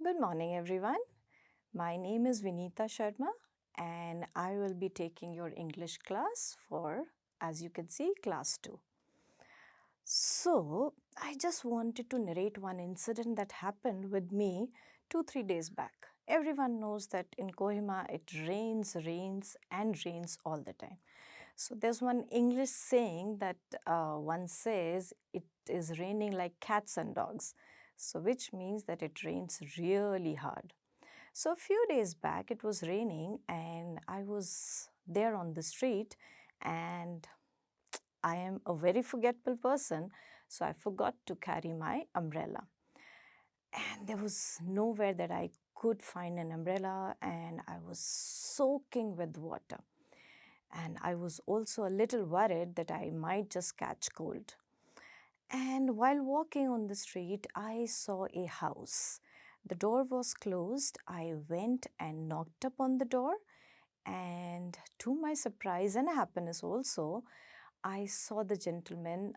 Good morning, everyone. My name is Vinita Sharma, and I will be taking your English class for, as you can see, class 2. So, I just wanted to narrate one incident that happened with me 2-3 days back. Everyone knows that in Kohima it rains, and rains all the time. So, there's one English saying that one says it is raining like cats and dogs. So, which means that it rains really hard. So, a few days back it was raining, and I was there on the street, and I am a very forgetful person, so I forgot to carry my umbrella. And there was nowhere that I could find an umbrella, and I was soaking with water. And I was also a little worried that I might just catch cold. And while walking on the street, I saw a house. The door was closed. I went and knocked upon the door, and to my surprise and happiness also, I saw the gentleman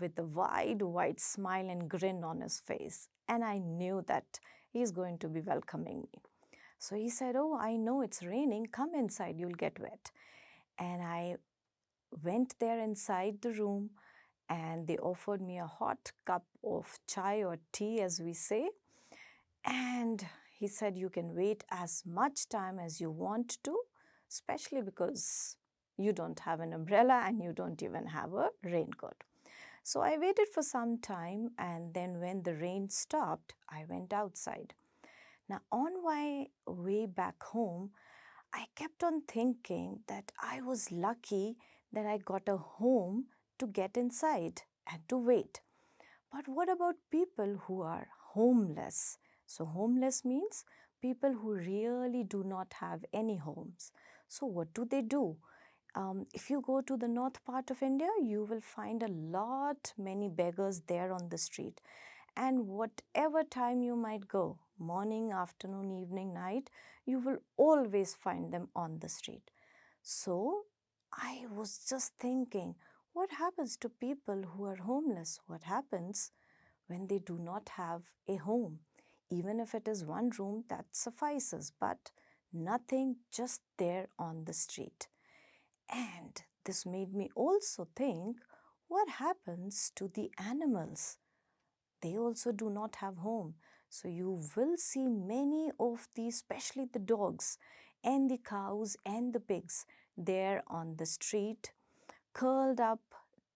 with a wide smile and grin on his face, and I knew that he's going to be welcoming me. So he said, "Oh, I know it's raining. Come inside, you'll get wet." And I went there inside the room, and they offered me a hot cup of chai or tea, as we say. And he said, "You can wait as much time as you want to, especially because you don't have an umbrella and you don't even have a raincoat." So I waited for some time, and then when the rain stopped, I went outside. Now, on my way back home, I kept on thinking that I was lucky that I got a home to get inside and to wait. But what about people who are homeless? So, homeless means people who really do not have any homes. So, what do? If you go to the north part of India, you will find a lot many beggars there on the street. And whatever time you might go, morning, afternoon, evening, night, you will always find them on the street. So I was just thinking, what happens to people who are homeless? What happens when they do not have a home? Even if it is one room, that suffices, but nothing just there on the street. And this made me also think, what happens to the animals? They also do not have home. So you will see many of these, especially the dogs and the cows and the pigs, there on the street, curled up,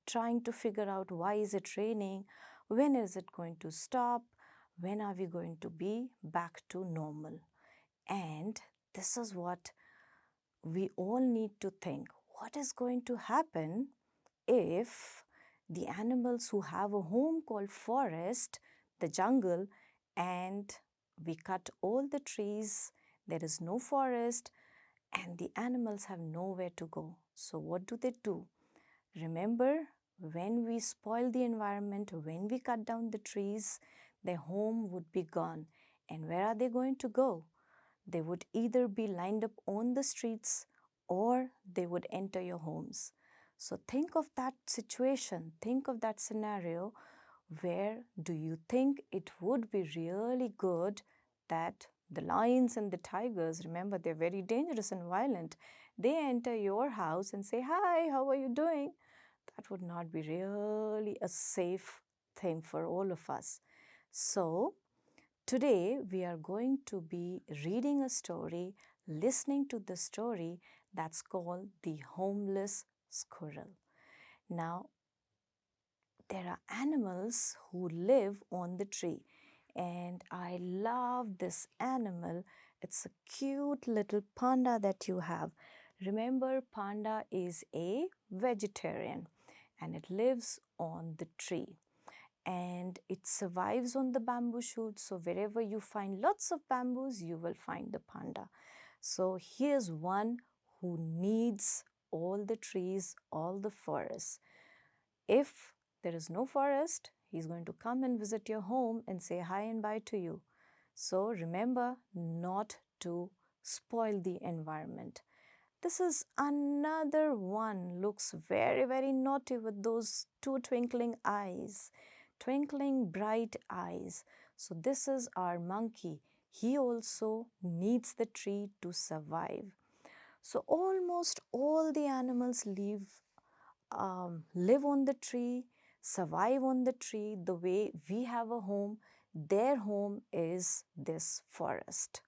trying to figure out why is it raining, when is it going to stop, when are we going to be back to normal. And this is what we all need to think. What is going to happen if the animals who have a home called forest, the jungle, and we cut all the trees, there is no forest, and the animals have nowhere to go. So what do? Remember, when we spoil the environment, when we cut down the trees, their home would be gone. And where are they going to go? They would either be lined up on the streets or they would enter your homes. So think of that situation, think of that scenario. Where do you think it would be really good that the lions and the tigers, remember they're very dangerous and violent, they enter your house and say, "Hi, how are you doing?" That would not be really a safe thing for all of us. So today we are going to be reading a story, listening to the story that's called The Homeless Squirrel. Now, there are animals who live on the tree, and I love this animal. It's a cute little panda that you have. Remember, panda is a vegetarian and it lives on the tree and it survives on the bamboo shoots. So wherever you find lots of bamboos, you will find the panda. So here's one who needs all the trees, all the forests. If there is no forest, he's going to come and visit your home and say hi and bye to you. So remember not to spoil the environment. This is another one, looks very naughty with those two twinkling eyes, twinkling bright eyes. So this is our monkey. he also needs the tree to survive. So almost all the animals live on the tree, survive on the tree the way we have a home. Their home is this forest.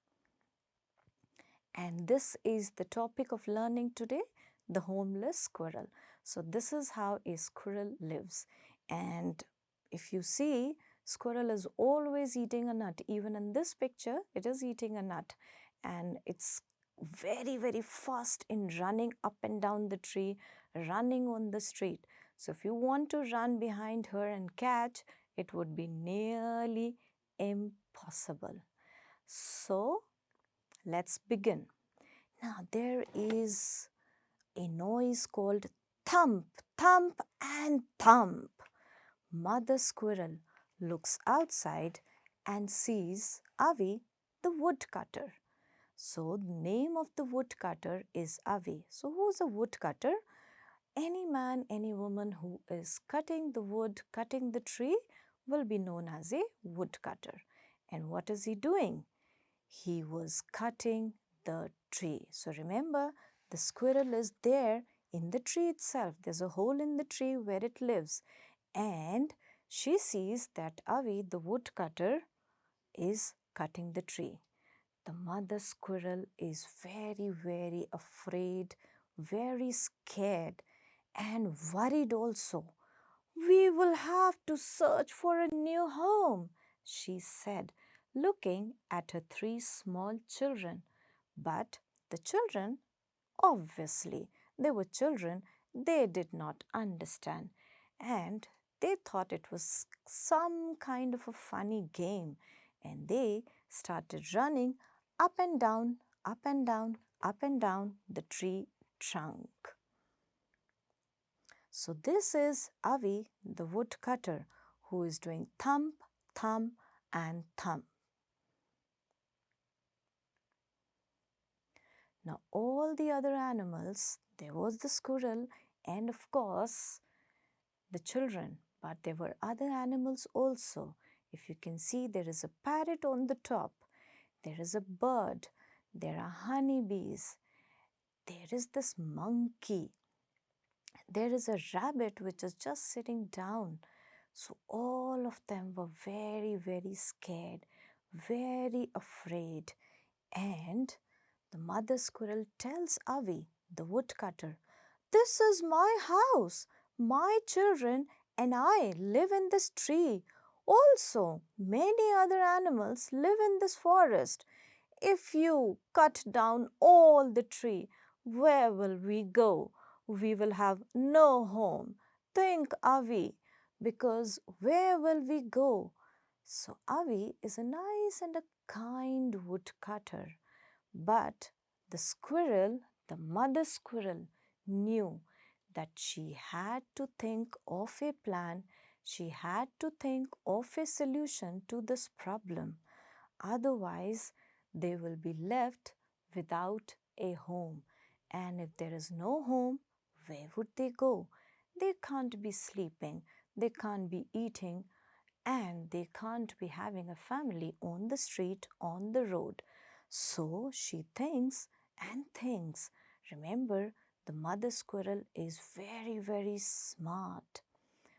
And this is the topic of learning today, the homeless squirrel. So this is how a squirrel lives. And if you see, squirrel is always eating a nut. Even in this picture, it is eating a nut. And it's very, very fast in running up and down the tree, running on the street. So if you want to run behind her and catch, it would be nearly impossible. So let's begin. Now there is a noise called thump, thump, and thump. Mother squirrel looks outside and sees Avi the woodcutter. So the name of the woodcutter is Avi. So who's a woodcutter? Any man, any woman who is cutting the wood, cutting the tree will be known as a woodcutter. And what is he doing? He was cutting the tree. So remember, the squirrel is there in the tree itself. There's a hole in the tree where it lives. And she sees that Avi, the woodcutter, is cutting the tree. The mother squirrel is very, very afraid, very scared, and worried also. We will have to search for a new home, she said, looking at her three small children. But the children, obviously, they were children, they did not understand. And they thought it was some kind of a funny game. And they started running up and down, up and down, up and down the tree trunk. So this is Avi, the woodcutter, who is doing thump, thump, and thump. Now all the other animals, there was the squirrel and of course the children, but there were other animals also. If you can see, there is a parrot on the top, there is a bird, there are honeybees, there is this monkey, there is a rabbit which is just sitting down. So all of them were very, very scared, very afraid. And the mother squirrel tells Avi, the woodcutter, "This is my house. My children and I live in this tree. Also, many other animals live in this forest. If you cut down all the tree, where will we go? We will have no home. Think, Avi, because where will we go?" So Avi is a nice and a kind woodcutter. But the squirrel, the mother squirrel, knew that she had to think of a plan, she had to think of a solution to this problem. Otherwise, they will be left without a home. And if there is no home, where would they go? They can't be sleeping, they can't be eating, and they can't be having a family on the street, on the road. So she thinks and thinks. Remember, the mother squirrel is very, very smart.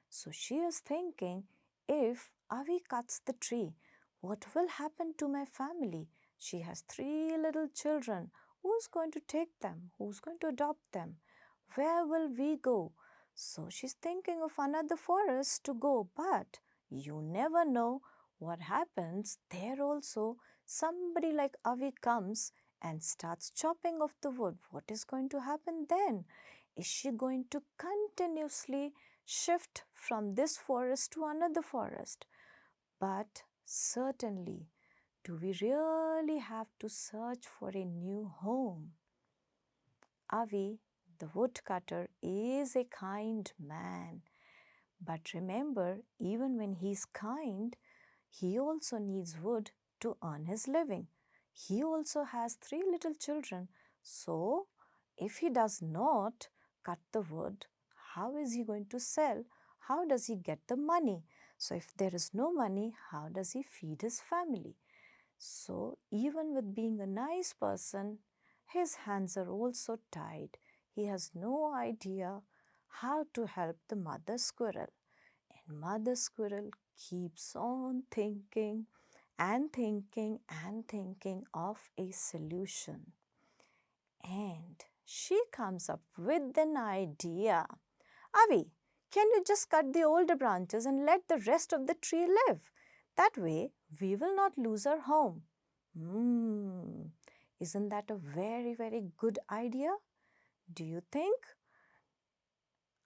So she is thinking, if Avi cuts the tree, what will happen to my family? She has three little children. Who's going to take them? Who's going to adopt them? Where will we go? So she's thinking of another forest to go, but you never know what happens there also. Somebody like Avi comes and starts chopping off the wood. What is going to happen then? Is she going to continuously shift from this forest to another forest? But certainly, do we really have to search for a new home? Avi, the woodcutter, is a kind man. But remember, even when he's kind, he also needs wood to earn his living. He also has three little children. So, if he does not cut the wood, how is he going to sell? How does he get the money? So, if there is no money, how does he feed his family? So, even with being a nice person, his hands are also tied. He has no idea how to help the mother squirrel. And Mother Squirrel keeps on thinking and thinking and thinking of a solution. And she comes up with an idea. Avi, can you just cut the older branches and let the rest of the tree live? That way, we will not lose our home. Hmm, isn't that a very, very good idea? Do you think?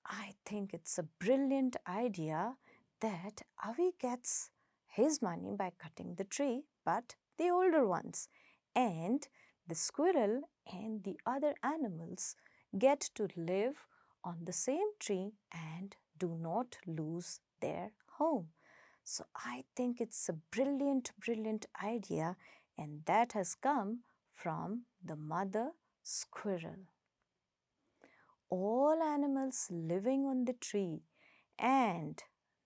I think it's a brilliant idea that Avi gets his money by cutting the tree, but the older ones. And the squirrel and the other animals get to live on the same tree and do not lose their home. So I think it's a brilliant, brilliant idea, and that has come from the mother squirrel. All animals living on the tree and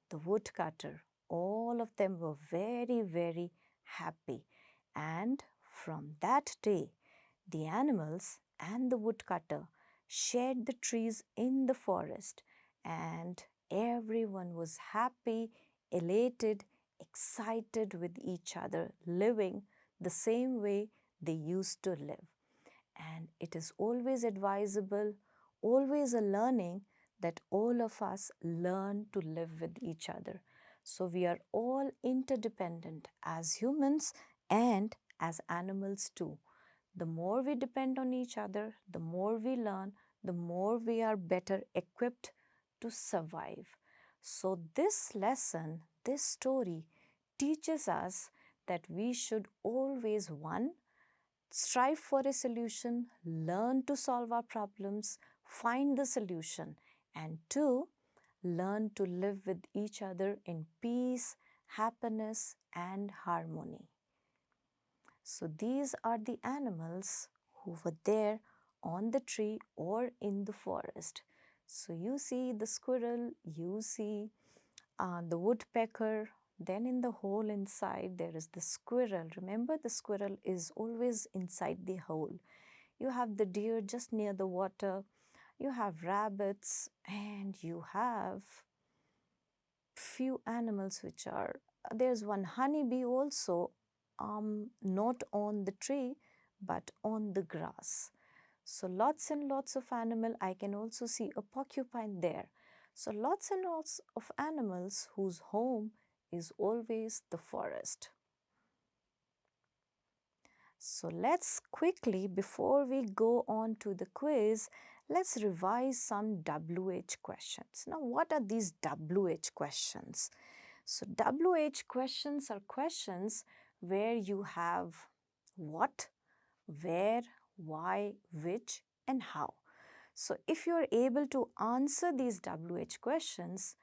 the woodcutter, all of them were very, very happy. And from that day, the animals and the woodcutter shared the trees in the forest, and everyone was happy, elated, excited with each other, living the same way they used to live. And it is always advisable, always a learning that all of us learn to live with each other. So we are all interdependent as humans and as animals too. The more we depend on each other, the more we learn, the more we are better equipped to survive. So this lesson, this story teaches us that we should always, one, strive for a solution, learn to solve our problems, find the solution, and two, learn to live with each other in peace, happiness, and harmony. So, these are the animals who were there on the tree or in the forest. So, you see the squirrel, you see the woodpecker, then in the hole inside there is the squirrel. Remember, the squirrel is always inside the hole. You have the deer just near the water, you have rabbits, and you have few animals which are there's one honeybee also, not on the tree but on the grass. So lots and lots of animal. I can also see a porcupine there. So lots and lots of animals whose home is always the forest. So let's quickly, before we go on to the quiz, let's revise some WH questions. Now, what are these WH questions? So WH questions are questions where you have what, where, why, which, and how. So if you're able to answer these WH questions,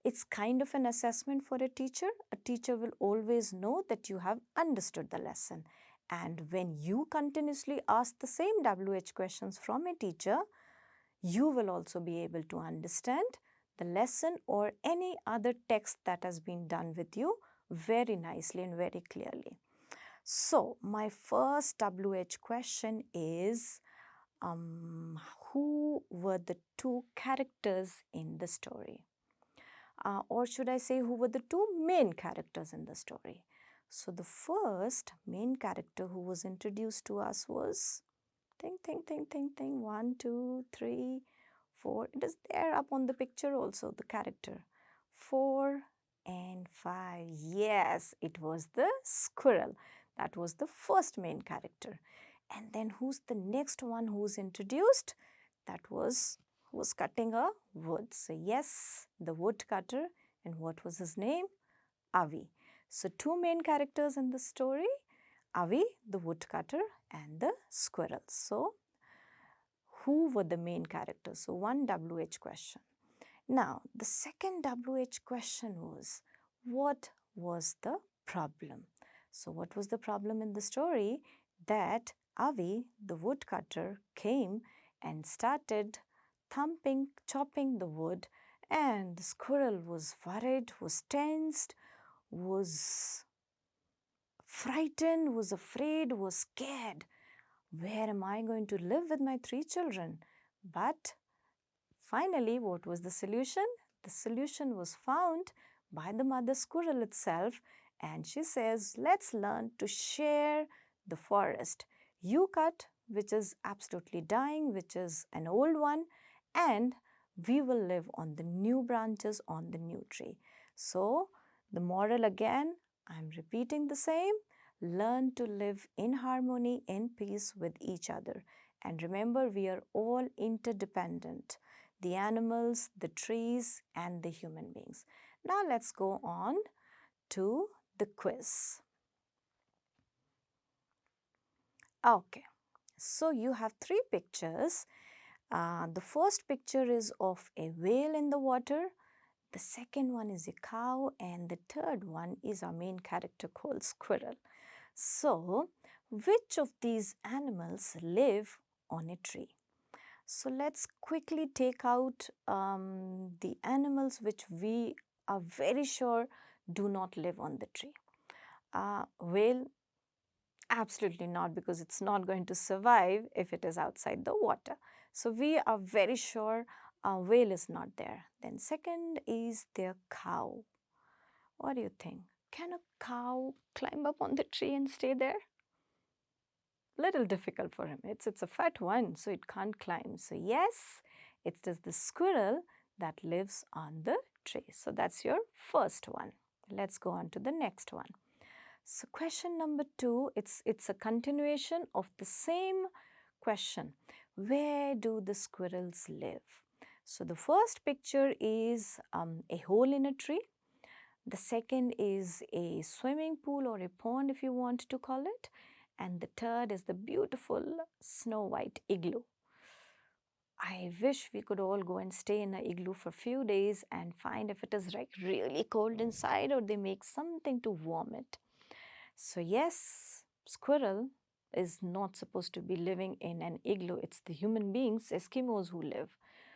it's kind of an assessment for a teacher. A teacher will always know that you have understood the lesson. And when you continuously ask the same WH questions from a teacher, you will also be able to understand the lesson or any other text that has been done with you very nicely and very clearly. So, my first WH question is, who were the two characters in the story? Or should I say, who were the two main characters in the story? So, the first main character who was introduced to us was, think, 1, 2, 3, 4. It is there up on the picture also, the character. 4 and 5. Yes, it was the squirrel. That was the first main character. And then who's the next one who's introduced? That was who was cutting a wood. So yes, the woodcutter. And what was his name? Avi. So two main characters in the story, Avi, the woodcutter, and the squirrel. So who were the main characters? So one WH question. Now, the second WH question was, what was the problem? So what was the problem in the story? That Avi, the woodcutter, came and started thumping, chopping the wood, and the squirrel was worried, was tensed, was frightened, was afraid, was scared. Where am I going to live with my 3 children? But finally, what was the solution? The solution was found by the mother squirrel itself, and she says, let's learn to share the forest. You cut, which is absolutely dying, which is an old one, and we will live on the new branches on the new tree. So, the moral again, I'm repeating the same. Learn to live in harmony, in peace with each other. And remember, we are all interdependent, the animals, the trees, and the human beings. Now let's go on to the quiz. Okay, so you have 3 pictures. The first picture is of a whale in the water. The second one is a cow, and the third one is our main character called Squirrel. So, which of these animals live on a tree? So let's quickly take out the animals which we are very sure do not live on the tree. Whale, absolutely not, because it's not going to survive if it is outside the water. So we are very sure a whale is not there. Then second is their cow. What do you think? Can a cow climb up on the tree and stay there? Little difficult for him. It's a fat one, so it can't climb. So yes, it is the squirrel that lives on the tree. So that's your first one. Let's go on to the next one. So question number 2, it's a continuation of the same question. Where do the squirrels live? So the first picture is a hole in a tree. The second is a swimming pool or a pond, if you want to call it. And the third is the beautiful snow white igloo. I wish we could all go and stay in an igloo for a few days and find if it is like really cold inside or they make something to warm it. So yes, squirrel is not supposed to be living in an igloo. It's the human beings, Eskimos, who live.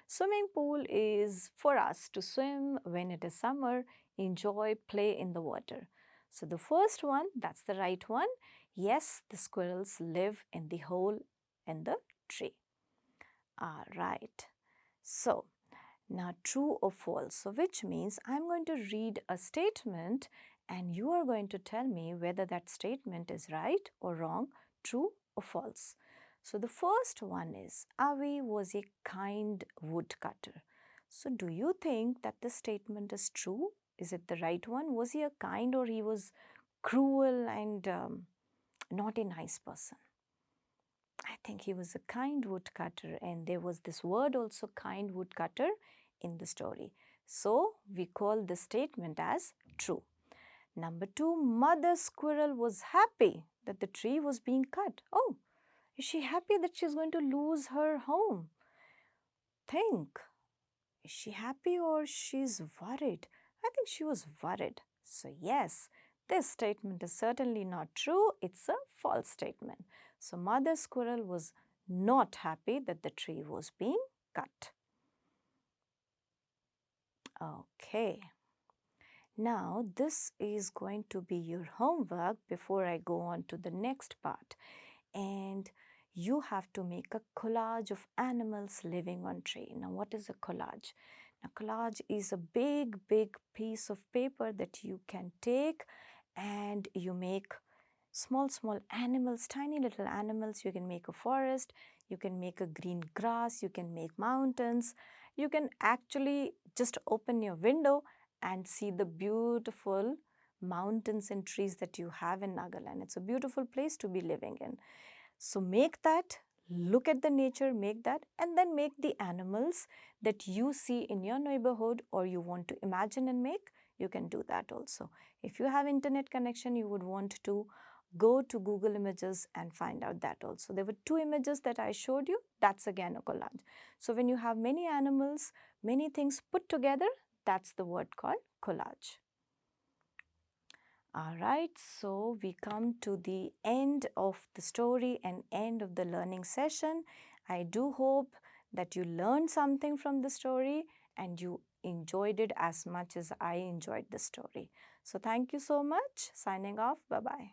Swimming pool is for us to swim when it is summer, enjoy, play in the water. So the first one, that's the right one. Yes, the squirrels live in the hole in the tree. All right. So now true or false. So which means I'm going to read a statement and you are going to tell me whether that statement is right or wrong, true or false. So the first one is Avi was a kind woodcutter. So do you think that the statement is true? Is it the right one? Was he a kind or he was cruel and not a nice person? I think he was a kind woodcutter, and there was this word also, kind woodcutter, in the story. So we call this statement as true. Number 2, Mother Squirrel was happy that the tree was being cut. Oh, is she happy that she's going to lose her home? Think. Is she happy or she's worried? I think she was worried. So yes, this statement is certainly not true. It's a false statement. So Mother Squirrel was not happy that the tree was being cut. Okay. Now this is going to be your homework before I go on to the next part. And you have to make a collage of animals living on tree. Now what is a collage? Now collage is a big piece of paper that you can take and you make small animals, tiny little animals. You can make a forest, you can make a green grass, you can make mountains. You can actually just open your window and see the beautiful mountains and trees that you have in Nagaland. It's a beautiful place to be living in. So make that, look at the nature, make that, and then make the animals that you see in your neighborhood or you want to imagine and make. You can do that also. If you have internet connection, you would want to go to Google Images and find out that also. There were 2 images that I showed you. That's again a collage. So when you have many animals, many things put together, that's the word called collage. All right, so we come to the end of the story and end of the learning session. I do hope that you learned something from the story and you enjoyed it as much as I enjoyed the story. So thank you so much. Signing off. Bye-bye.